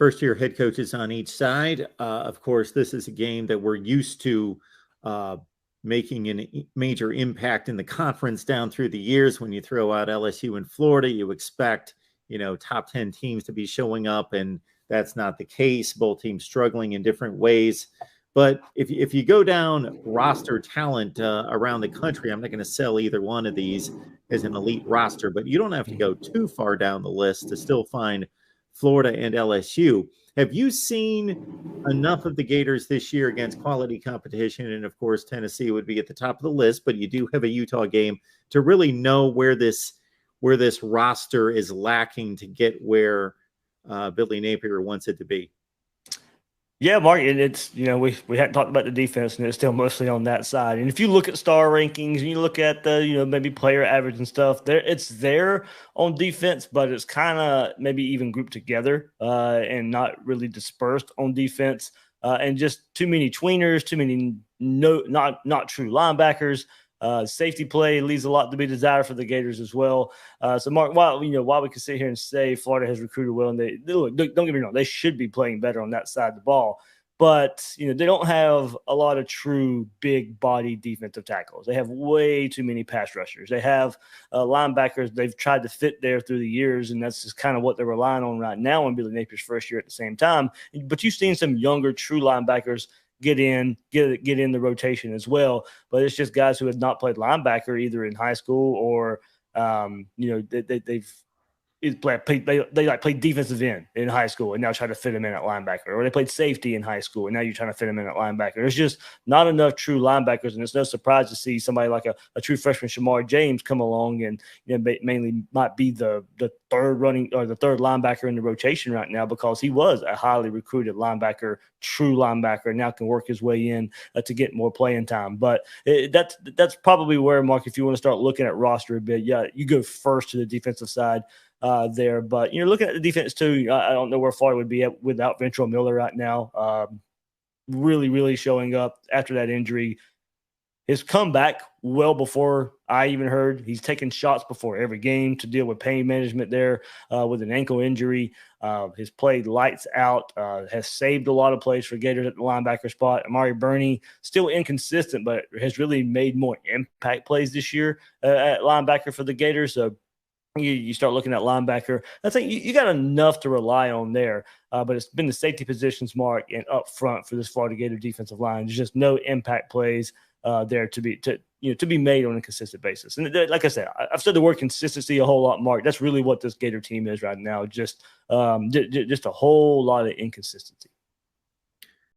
first-year head coaches on each side. Of course, this is a game that we're used to making a major impact in the conference down through the years. When you throw out LSU and Florida, you expect, top 10 teams to be showing up, and that's not the case. Both teams struggling in different ways. But if you go down roster talent around the country, I'm not going to sell either one of these as an elite roster, but you don't have to go too far down the list to still find Florida and LSU. Have you seen enough of the Gators this year against quality competition? And of course, Tennessee would be at the top of the list, but you do have a Utah game to really know where this roster is lacking to get where Billy Napier wants it to be. Yeah, Mark, and it's, we hadn't talked about the defense, and it's still mostly on that side. And if you look at star rankings and you look at the, maybe player average and stuff, it's there on defense, but it's kind of maybe even grouped together and not really dispersed on defense. And just too many tweeners, too many not true linebackers. Safety play leaves a lot to be desired for the Gators as well. So, Mark, while we can sit here and say Florida has recruited well, and don't get me wrong, they should be playing better on that side of the ball. But, they don't have a lot of true big body defensive tackles. They have way too many pass rushers. They have linebackers they've tried to fit there through the years, and that's just kind of what they're relying on right now in Billy Napier's first year at the same time. But you've seen some younger true linebackers get in the rotation as well. But it's just guys who had not played linebacker either in high school or, they played defensive end in high school and now try to fit them in at linebacker, or they played safety in high school and now you're trying to fit them in at linebacker. There's just not enough true linebackers, and it's no surprise to see somebody like a true freshman Shamar James come along and mainly might be the third linebacker in the rotation right now, because he was a highly recruited linebacker, true linebacker, and now can work his way in to get more playing time. But that's probably where, Mark, if you want to start looking at roster a bit, you go first to the defensive side there. But looking at the defense too, I don't know where Florida would be at without Ventrell Miller right now. Really, really showing up after that injury. His comeback well before I even heard. He's taken shots before every game to deal with pain management there with an ankle injury. His play lights out, has saved a lot of plays for Gators at the linebacker spot. Amari Burney, still inconsistent, but has really made more impact plays this year at linebacker for the Gators. So you start looking at linebacker. I think you got enough to rely on there, but it's been the safety positions, Mark, and up front for this Florida Gator defensive line. There's just no impact plays there to be made on a consistent basis. And like I said, I've said the word consistency a whole lot, Mark. That's really what this Gator team is right now. Just a whole lot of inconsistency.